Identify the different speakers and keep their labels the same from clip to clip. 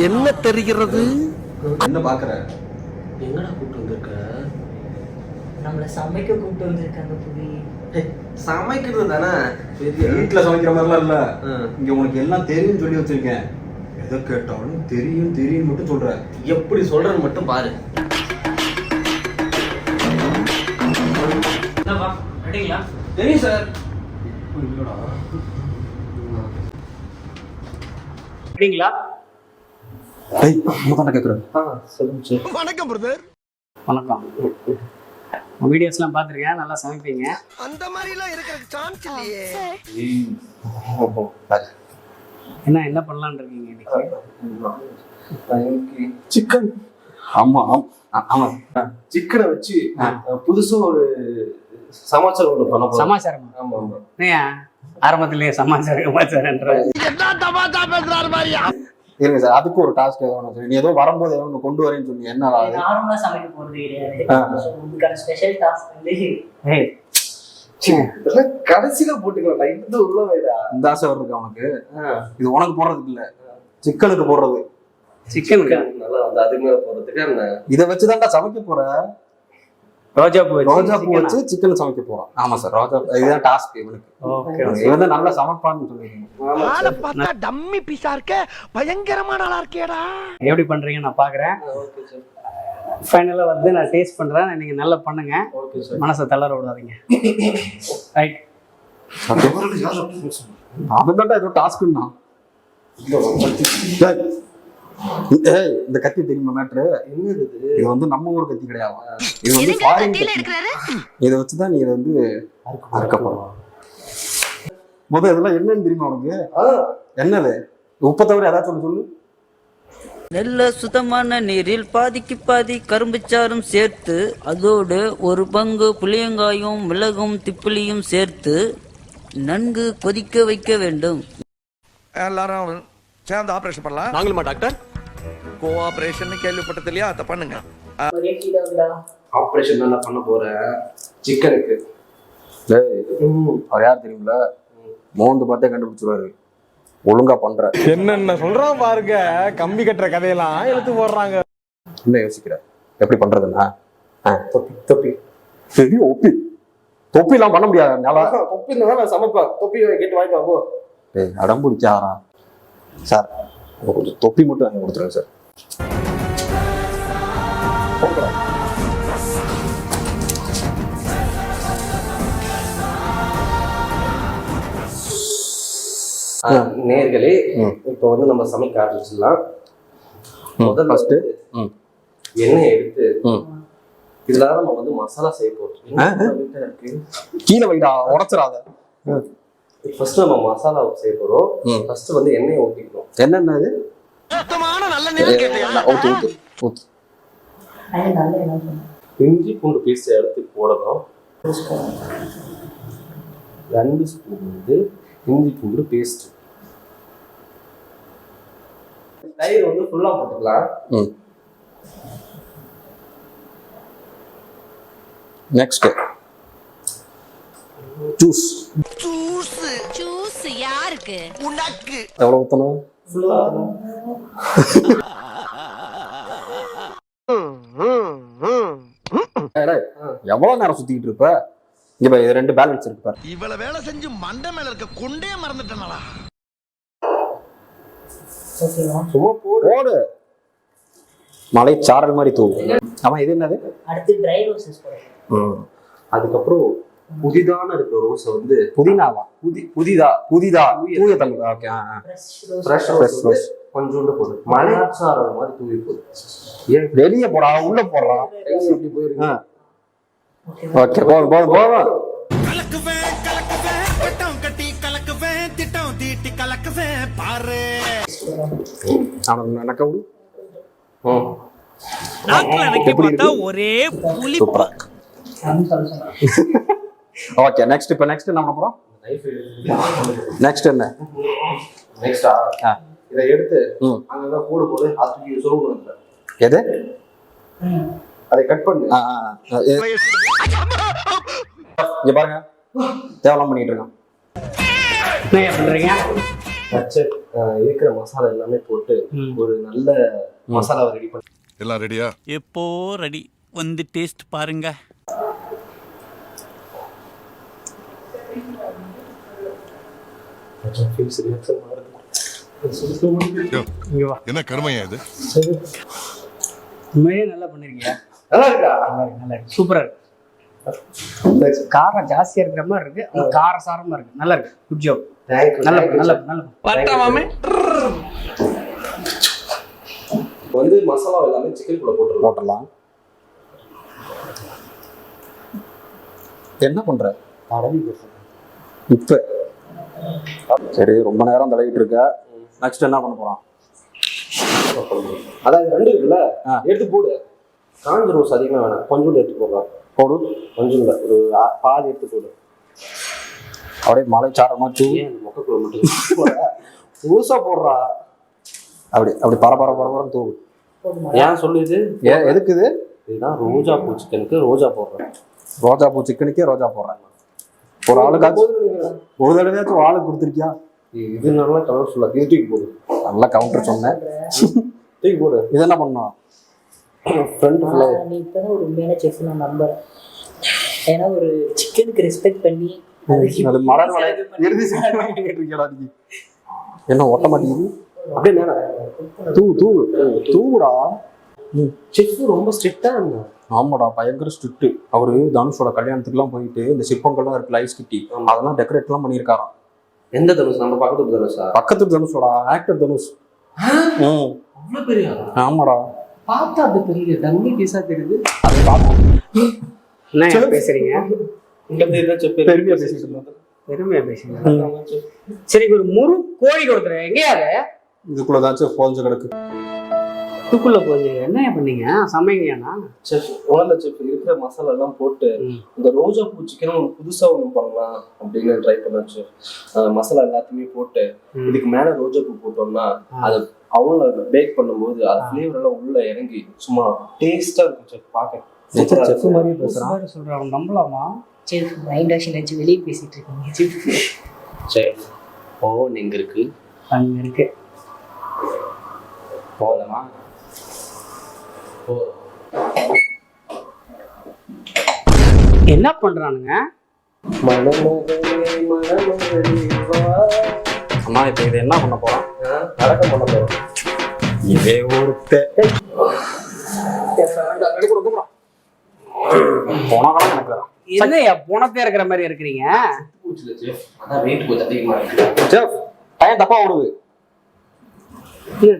Speaker 1: என்ன தெரிகிறது?
Speaker 2: என்ன பாக்குற?
Speaker 3: எங்கடா கூப்பிட்டு வந்திருக்க?
Speaker 4: நம்மள சமைக்க கூப்பிட்டு வந்திருக்காங்க புவி.
Speaker 3: சமைக்கிறது தானே.
Speaker 2: வீட்டுல சமைக்கிற மாதிரிலாம் இல்ல. இங்க உனக்கு எல்லாம் தெரியும் சொல்லி வச்சிருக்கேன். எதை கேட்டாலும் தெரியும் தெரியும் மட்டும் சொல்ற.
Speaker 3: எப்படி சொல்றன்னு மட்டும் பாரு. ரெடிங்களா? தெரியும் சார். ரெடிங்களா?
Speaker 2: ஏய், நான் கேக்குறேன்.
Speaker 3: சொல்லுங்க சார்.
Speaker 1: வணக்கம் பிரதர்.
Speaker 5: வணக்கம். வீடியோஸ்லாம் பார்த்துருக்கேன், நல்லா சமைப்பீங்க.
Speaker 1: அந்த மாதிரிலாம் இருக்கிறதுக்கு சான்ஸ் இல்லையே.
Speaker 5: என்ன பண்ணலான்னு இருக்கீங்க இன்னைக்கு?
Speaker 2: சிக்கன். ஆமா ஆமா, சிக்கனை வச்சு புதுசா ஒரு சமாச்சாரம் ஒண்ணு பண்ண போறோம்.
Speaker 5: சமாச்சாரம்?
Speaker 2: ஆமா ஆமா.
Speaker 5: ஏன் ஆரம்பத்திலேயே சமாச்சாரன்ற
Speaker 2: இருங்க சார், அதுக்கு ஒரு டாஸ்க் ஏதோ ஒன்று. நீ ஏதோ வரும்போது ஏதோ ஒன்று கொண்டு வரேன்னு சொன்னீங்க. என்ன
Speaker 4: நார்மலா சமைக்க போறது கிடையாது. உங்களுக்கான ஸ்பெஷல் டாஸ்க் வந்து
Speaker 2: இதெல்லாம் கடைசியில போட்டுக்கலாம். நான் இந்த உள்ள வைடா. இந்த ஆசை இருக்கு அவனுக்கு. இது உனக்கு போடுறதுக்கு இல்ல, சிக்கனுக்கு போடுறது.
Speaker 5: சிக்கனுக்கு
Speaker 3: நல்லா வந்து அதுக்கு மேல போறதுக்கு
Speaker 2: இதை வச்சுதான்டா சமைக்க போற.
Speaker 5: ரோஜா பூ
Speaker 2: வச்சு சிக்கன் சமைக்க போறான். ஆமா சார், ரோஜா இதுதான் டாஸ்க் இவனுக்கு. இவன் தான் நல்லா சமைப்பான்னு சொல்லிருக்கீங்க.
Speaker 1: ஆளை பார்த்தா டம்மி பீஸா இருக்க, பயங்கரமான ஆளா இருக்கேடா.
Speaker 5: எப்படி பண்றீங்க நான் பாக்குறேன். ஃபைனலா வந்து நான் டேஸ்ட் பண்றேன், நீங்க நல்லா பண்ணுங்க. மனசை தளர விடாதீங்க. ரைட்.
Speaker 2: அதுதான்டா ஏதோ டாஸ்க்குன்னா. ஏய், இந்த கத்தி தெரியுமா மேட்ரு? இது வந்து நம்ம ஊர் கத்தி கிடையாது. இது வந்து ஃபாரின் கத்தி. இதை வச்சுதான் நீ இதை வந்து அறுக்க போற. முதல்ல இதெல்லாம் என்னன்னு தெரியுமா உனக்கு? என்னது? உப்பை தவிர ஏதாச்சும் சொல்லு.
Speaker 6: நல்ல சுத்தமான நீரில் பாதிக்கு பாதி கரும்புச்சாரும் சேர்த்து அதோடு ஒரு பங்கு புளியங்காயும் மிளகும் திப்புளியும் சேர்த்து நன்கு கொதிக்க வைக்க வேண்டும்.
Speaker 1: எல்லாரும் சேர்ந்து ஆபரேஷன் பண்ணலாம்.
Speaker 3: நாங்களுமா டாக்டர்?
Speaker 1: கோஆபரேஷன் கேள்விப்பட்டது இல்லையா? அதை பண்ணுங்க.
Speaker 4: ஒரே கீழே உண்டா?
Speaker 3: ஆபரேஷன் என்ன பண்ண போற? சிக்கனுக்கு.
Speaker 2: அவர் யார் தெரியுங்களா? மோந்து பார்த்தே கண்டுபிடிச்சிருவாரு. ஒழுங்கா பண்ற.
Speaker 7: என்னென்ன சொல்றான் பாருங்க. கம்பி கட்டுற கதையெல்லாம் எழுத்து போடுறாங்க.
Speaker 2: என்ன யோசிக்கிற? எப்படி பண்றதுன்னா தொப்பி தொப்பி சரி ஒப்பி தொப்பி எல்லாம் பண்ண முடியாது. நல்லா
Speaker 3: தொப்பி இருந்தா நான் சமைப்பேன். தொப்பி கேட்டு வாங்கிட்டு வாங்கோ.
Speaker 2: அடம் பிடிச்சாரா சார்? கொஞ்சம் தொப்பி மட்டும் வாங்கி கொடுத்துருங்க சார்.
Speaker 3: நேர்களே, இப்ப வந்து நம்ம சமைக்க ஆரம்பிச்சிடலாம். முதல்ல ஃபர்ஸ்ட் எண்ணெய் எடுத்து இதுல நம்ம வந்து மசாலா செய்ய போறோம்.
Speaker 2: கீழே வைடா, உடச்சிடாத.
Speaker 3: ஃபர்ஸ்ட் நம்ம மசாலா செய்ய போறோம். ஃபர்ஸ்ட் வந்து எண்ணெயை ஊத்திக்கணும்.
Speaker 2: என்னென்ன இது?
Speaker 1: சுத்தமான நல்ல நேரம் கேட்டியா?
Speaker 2: ஊத்து ஊத்து ஊத்து.
Speaker 4: அது நல்ல என்ன சொன்னேன்.
Speaker 3: இஞ்சி பூண்டு பேஸ்ட் எடுத்து போடணும். 2 ஸ்பூன் வந்து இஞ்சி பூண்டு பேஸ்ட். தயிர் வந்து ஃபுல்லா போட்டுக்கலாம்.
Speaker 2: Next juice.
Speaker 1: ஜூஸ்
Speaker 8: ஜூஸ் யாருக்கு?
Speaker 1: உனக்கு.
Speaker 2: எவ்வளவு ஊத்தணும்?
Speaker 3: ஃபுல்லா ஊத்தணும்.
Speaker 2: எவ்வளவு நேரம் சுத்திக்கிட்டு இருப்ப? இங்க பாரு, 2 பேலன்ஸ் இருக்கு பாரு.
Speaker 1: இவ்வளவு வேலை செஞ்சு மண்டை மேல இருக்க கொண்டே மறந்துட்டேனடா.
Speaker 4: ஓகேவா?
Speaker 3: சும்மா
Speaker 2: போடு. மலை சாரல் மாதிரி தூவு. ஆமா, இது என்னது?
Speaker 4: அடுத்து ட்ரை ரோசஸ் போடுறோம்.
Speaker 3: அதுக்கப்புறம் புதிதான இருக்கிற ரோஸ வந்து
Speaker 2: புதினாவா? புதிதா தூய தமிழ். ஓகே.
Speaker 3: ஃப்ரெஷ் ரோஸ் கொஞ்சோண்டு போடு. மலைச்சாரல் மாதிரி தூவி போடு.
Speaker 2: ஏன் வெளிய போடா, உள்ள போடுறா.
Speaker 3: இப்படி போயிருக்கு.
Speaker 2: ஓகே, போதும் போதும் போதும்.
Speaker 7: கலக்குவேன் கலக்குவேன் திட்டம் கட்டி கலக்குவேன் திட்டம் தீட்டி கலக்குவேன் பாரு.
Speaker 2: எனக்கு விடு.
Speaker 7: நாக்குல நக்கி பார்த்தா ஒரே புளிப்பு.
Speaker 2: Okay, next. இப்போ நெக்ஸ்ட் என்ன பண்ண போறோம்? நெக்ஸ்ட் என்ன?
Speaker 3: நெக்ஸ்டா இதை எடுத்து அங்கங்க போடு போது அதுக்கு சொல்லணும்.
Speaker 2: எது?
Speaker 3: அதை கட் பண்ணு.
Speaker 2: இங்க பாருங்க, தேவலாம் பண்ணிட்டு இருக்கான்.
Speaker 5: என்ன பண்றீங்க?
Speaker 3: சரி இருக்கிற மசாலா எல்லாமே போட்டு ஒரு நல்ல மசாலாவை ரெடி பண்ணி
Speaker 7: எல்லாம் ரெடியா?
Speaker 9: எப்போ ரெடி வந்து டேஸ்ட் பாருங்க.
Speaker 7: என்ன கருமையா இது?
Speaker 5: உண்மையே நல்லா பண்ணிருக்கீங்க.
Speaker 3: நல்லா இருக்கா?
Speaker 5: நல்லா இருக்கு, சூப்பரா இருக்கு. காரம் ஜாஸ்தியா இருக்கிற மாதிரி இருக்கு, ஆனா கார சாரமா இருக்கு. நல்லா இருக்கு, குட் ஜாப். நல்லா நல்லா நல்லா
Speaker 1: பட்டாமாமே
Speaker 3: வந்து மசாலா எல்லாமே சிக்கன் குள்ள
Speaker 2: போட்டுடலாம். என்ன பண்ற? இப்ப சரி, ரொம்ப நேரம் தடவிட்டு இருக்க. நெக்ஸ்ட் என்ன பண்ண போறோம்?
Speaker 3: அதாவது 2 இருக்குல்ல, எடுத்து போடு. காஞ்ச ரோஸ் அதிகமாக வேணாம், கொஞ்சோண்டு எடுத்து போடலாம்.
Speaker 2: போடு.
Speaker 3: கொஞ்சம் இல்லை, ஒரு பாதி எடுத்து போடு.
Speaker 2: அப்படியே மலை சாரமா தூவி
Speaker 3: மொக்கக்குள்ள மட்டும் புதுசா போடுறா.
Speaker 2: அப்படி அப்படி பரபரன்னு தூவு.
Speaker 3: ஏன் சொல்லுது?
Speaker 2: ஏன் எதுக்கு இது?
Speaker 3: இதுதான் ரோஜா பூ சிக்கனுக்கு ரோஜா போடுறேன்.
Speaker 2: ரோஜா பூ சிக்கனுக்கே ரோஜா போடுறாங்க. ஒரு ஆளுக்காச்சும் ஒரு தடவையாச்சும் ஆளு கொடுத்துருக்கியா?
Speaker 3: இது நல்லா கலர்ஃபுல்லா தூக்கி போடு.
Speaker 2: நல்லா கவுண்டர் சொன்னேன்.
Speaker 3: தூக்கி போடு.
Speaker 2: இது என்ன பண்ணணும்?
Speaker 3: ஃப்ரண்ட் ஃபுல்லா
Speaker 4: நீ இப்பதான் ஒரு உண்மையான செஃப் நான் நம்புறேன். ஏன்னா ஒரு சிக்கனுக்கு ரெஸ்பெக்ட் பண்ணி
Speaker 2: அது மலர் வலை இறுதி இருக்கா நீ? என்ன ஓட்ட மாட்டேங்குது?
Speaker 3: அப்படியே மேல
Speaker 2: தூவுடா.
Speaker 3: செஃப் ரொம்ப ஸ்ட்ரிக்டா இருந்தா.
Speaker 2: ஆமாடா, பயங்கர ஸ்ட்ரிக்ட். அவரு தனுஷோட கல்யாணத்துக்குலாம் போயிட்டு இந்த சிற்பங்கள்லாம் இருக்குல்ல, ஐஸ் கிட்டி, அதெல்லாம் டெக்கரேட்லாம் பண்ணியிருக்காராம்.
Speaker 3: எந்த தனுஷ்? நம்ம பக்கத்து தனுஷா?
Speaker 2: பக்கத்து தனுஷோட ஆக்டர் தனுஷ்.
Speaker 3: அவ்வளவு பெரிய
Speaker 2: ஆமாடா,
Speaker 3: பார்த்தா அது பெரிய டம்மி பீஸா தெரியுது.
Speaker 2: அது பார்த்தோம்.
Speaker 5: என்ன பேசுறீங்க?
Speaker 2: பெருமையா பேசிட்டு இருந்தோம்.
Speaker 5: பெருமையா பேசுறீங்க. சரி, ஒரு முழு கோழி கொடுத்துறேன். எங்கேயாரு
Speaker 2: இதுக்குள்ளதாச்சும் போஞ்சு கிடக்கு.
Speaker 5: இதுக்குள்ள போய் என்ன பண்ணீங்க? சமைங்கண்ணா.
Speaker 3: செஃப் ஒன்றும் செஃப் இருக்கிற மசாலா எல்லாம் போட்டு இந்த ரோஜா பூ சிக்கனும் ஒன்று புதுசா ஒன்று பண்ணலாம் அப்படின்னு ட்ரை பண்ண செஃப். மசாலா எல்லாத்தையுமே போட்டு இதுக்கு மேல ரோஜா பூ போட்டோம்னா அதை அவங்கள பேக் பண்ணும்போது அது ஃப்ளேவர் எல்லாம் உள்ள இறங்கி சும்மா டேஸ்டா இருக்கும் செஃப். பார்க்க
Speaker 2: செஃப் மாதிரியே பேசுறான்.
Speaker 5: சொல்றாங்க, நம்பலாமா?
Speaker 4: செஃப் மைண்ட் வாஷ் நினைச்சு வெளியே பேசிட்டு இருக்கீங்க செஃப்.
Speaker 3: செஃப் ஓவன் எங்க இருக்கு?
Speaker 5: அங்க இருக்கு.
Speaker 3: போகலாமா?
Speaker 5: என்ன பண்றானுங்க?
Speaker 2: அம்மா, இப்ப இது என்ன பண்ண போறோம்?
Speaker 3: அடக்கம் பண்ண போறோம்.
Speaker 2: இதே ஒருத்த போனாலும் எனக்கு
Speaker 5: என்னையா போனத்தே இருக்கிற மாதிரி இருக்கிறீங்க?
Speaker 3: பூச்சில செஃப் அதான் வெயிட் கொஞ்சம் அதிகமா இருக்கு.
Speaker 2: செஃப் டைம் தப்பா ஓடுது.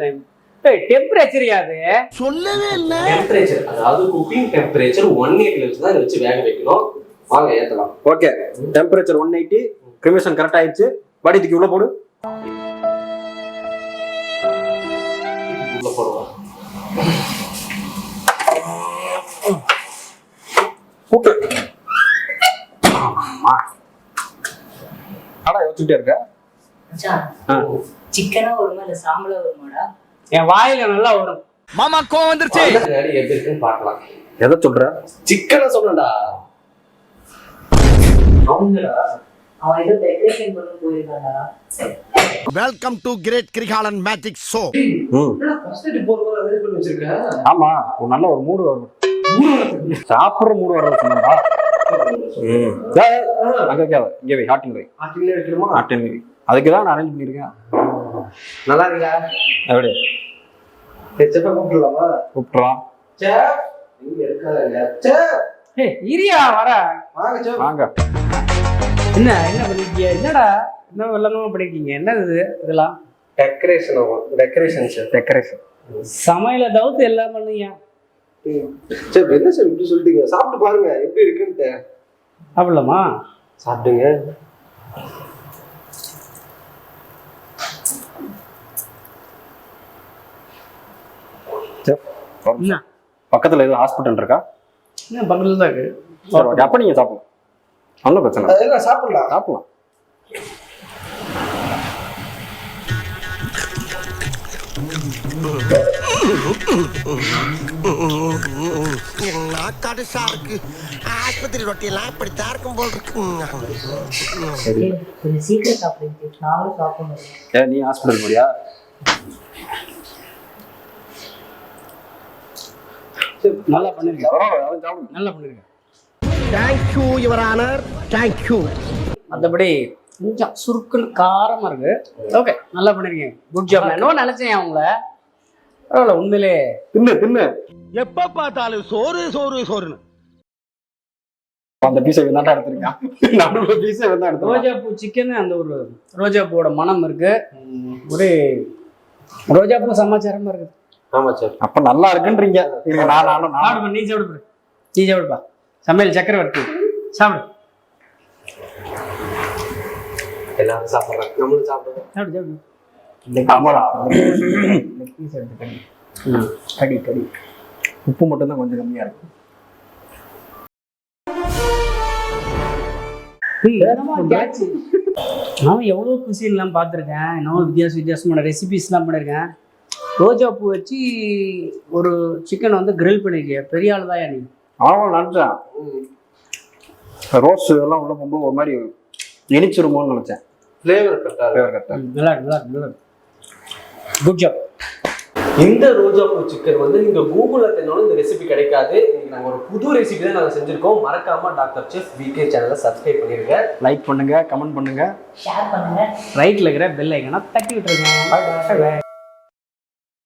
Speaker 5: டைம் டெம்பரேச்சர் யாது
Speaker 1: சொல்லவே இல்ல.
Speaker 3: டெம்பரேச்சர் அதாவது குக்கிங் டெம்பரேச்சர் 180 வச்சு தான் இதை வச்சு வேக வைக்கணும். வாங்க ஏத்தலாம்.
Speaker 2: ஓகே, டெம்பரேச்சர் 180, கிரிமேஷன் கரெக்ட் ஆயிடுச்சு. வடித்துக்கு உள்ள போடு.
Speaker 3: உள்ள போடுவோம்.
Speaker 2: ஓகே. ஆடா யோசிச்சுட்டே இருக்க.
Speaker 4: சிக்கனா வருமா இல்ல சாம்பலா வருமாடா?
Speaker 5: என் வாயில நல்லா வரும்.
Speaker 1: மாமா கோவம் வந்துருச்சு.
Speaker 3: முன்னாடி எப்படி இருக்குன்னு பார்க்கலாம்.
Speaker 2: எதை சொல்ற?
Speaker 3: சிக்கனை சொன்னடா.
Speaker 4: அவங்களா அவன் ஏதோ டெக்கரேஷன் பண்ண போயிருக்காடா.
Speaker 1: Welcome to great Kirikalan magic show.
Speaker 3: First day போறவங்க அரேஞ்ச் பண்ணி வச்சிருக்க.
Speaker 2: ஆமா, ஒரு நல்ல ஒரு மூடு வரும். சாப்பிடுற மூடு வர்றது சொன்னடா. அங்க கேவ இங்க வை, ஹாட்டிங் வை.
Speaker 3: ஆட்டிலே வைக்கணுமா?
Speaker 2: ஹாட்டிங் வை. அதுக்கு தான் நான் அரேஞ்ச் பண்ணிருக்கேன்.
Speaker 3: நல்லா இருக்கா?
Speaker 2: எப்படி
Speaker 3: செஃப் கூப்பிடலாமா?
Speaker 2: கூப்பிடுறான்.
Speaker 3: செஃப் இங்க இருக்காதங்க. செஃப்
Speaker 5: இரியா வர.
Speaker 3: வாங்க செஃப்.
Speaker 2: வாங்க.
Speaker 5: என்ன என்ன பண்ணிருக்கீங்க? என்னடா என்ன வெள்ளமா பண்ணிருக்கீங்க? என்ன இது இதெல்லாம்?
Speaker 3: Decoration decoration chef.
Speaker 2: டெக்கரேஷன்.
Speaker 5: சமையல தவிர்த்து எல்லாம் பண்ணுங்க.
Speaker 3: செஃப் என்ன செஃப் இப்படி சொல்லிட்டீங்க? சாப்பிட்டு பாருங்க எப்படி இருக்குன்னு.
Speaker 5: அப்படிலாமா?
Speaker 3: சாப்பிடுங்க.
Speaker 5: என்ன
Speaker 2: பக்கத்துல எதுவும் ஹாஸ்பிட்டல் இருக்கா?
Speaker 5: என்ன பக்கத்துல தான் இருக்கு.
Speaker 2: சரி, அப்ப நீங்க சாப்பிடலாம். ஒன்றும் பிரச்சனை இல்லை.
Speaker 3: அதெல்லாம் சாப்பிடலாம்.
Speaker 2: சாப்பிடலாம்.
Speaker 1: எல்லா கடுசா இருக்கு. ஆஸ்பத்திரி ரொட்டியெல்லாம் இப்படித்தான் இருக்கும் போல் இருக்கு.
Speaker 4: கொஞ்சம் சீக்கிரம் சாப்பிடுங்க, நானும் சாப்பிடணும்.
Speaker 2: ஏன் நீ ஹாஸ்பிட்டல் போறியா?
Speaker 5: நல்லா பண்ணிருக்கேன், நல்லா பண்ணிருக்கேன்.
Speaker 1: Thank you your honour, thank you.
Speaker 5: மற்றபடி கொஞ்சம் சுருக்குன்னு காரமாக இருக்கு. ஓகே, நல்லா பண்ணிருக்கீங்க, குட் ஜாப். நான் என்ன நினைச்சேன் அவங்கள, பரவாயில்ல உண்மையிலே.
Speaker 2: தின்னு
Speaker 1: எப்ப பார்த்தாலும் சோறு சோறு சோறுன்னு.
Speaker 2: அந்த பீஸை வேணாட்டா எடுத்திருக்கான். நடுவில் பீஸை வேணா எடுத்து.
Speaker 5: ரோஜா பூ சிக்கன், அந்த ஒரு ரோஜா பூவோட மனம் இருக்கு, ஒரு ரோஜா பூ சமாச்சாரமா இருக்கு.
Speaker 3: ஆமா சார்.
Speaker 2: அப்ப நல்லா இருக்குன்றீங்க.
Speaker 5: சாப்பிடுப்பா, நீ சாப்பிடுப்பா, நீ சாப்பிடுப்பா. சமையல் சக்கரவர்த்தி சாப்பிடு.
Speaker 3: எல்லாரும் சாப்பிடுறாங்க, நம்மளும் சாப்பிடுறோம்.
Speaker 5: சாப்பிடு சாப்பிடு.
Speaker 2: கடி கடி. உப்பு மட்டும்தான் கொஞ்சம் கம்மியா இருக்கு.
Speaker 5: நான் எவ்வளோ குசின்லாம் பார்த்துருக்கேன், இன்னும் வித்தியாசமான ரெசிபிஸ்லாம் பண்ணியிருக்கேன். ரோஜா பூ வச்சு ஒரு சிக்கன் வந்து கிரில் பண்ணிருக்கேன். பெரிய ஆள் தான் நீ.
Speaker 2: ஆமாம், நினச்சேன் ரோஸ் எல்லாம் உள்ள போகும்போது ஒரு மாதிரி இனிச்சிருமோன்னு நினைச்சேன்.
Speaker 3: ஃப்ளேவர் கரெக்டாக.
Speaker 5: நல்லா இருக்கு. Good job.
Speaker 3: இந்த ரோஜா பூ சிக்கன் வந்து நீங்க கூகுள்ல தேடினாலும் இந்த ரெசிபி கிடைக்காது. இன்னைக்கு நாங்கள் ஒரு புது ரெசிபி தான் நாங்கள் செஞ்சிருக்கோம். மறக்காம டாக்டர் செஃப் வீகே சேனலை சப்ஸ்கிரைப் பண்ணிருங்க,
Speaker 2: லைக் பண்ணுங்க, கமெண்ட் பண்ணுங்க,
Speaker 4: ஷேர் பண்ணுங்க.
Speaker 5: ரைட்ல இருக்கிற பெல் ஐக்கனை தட்டி விட்டுருங்க.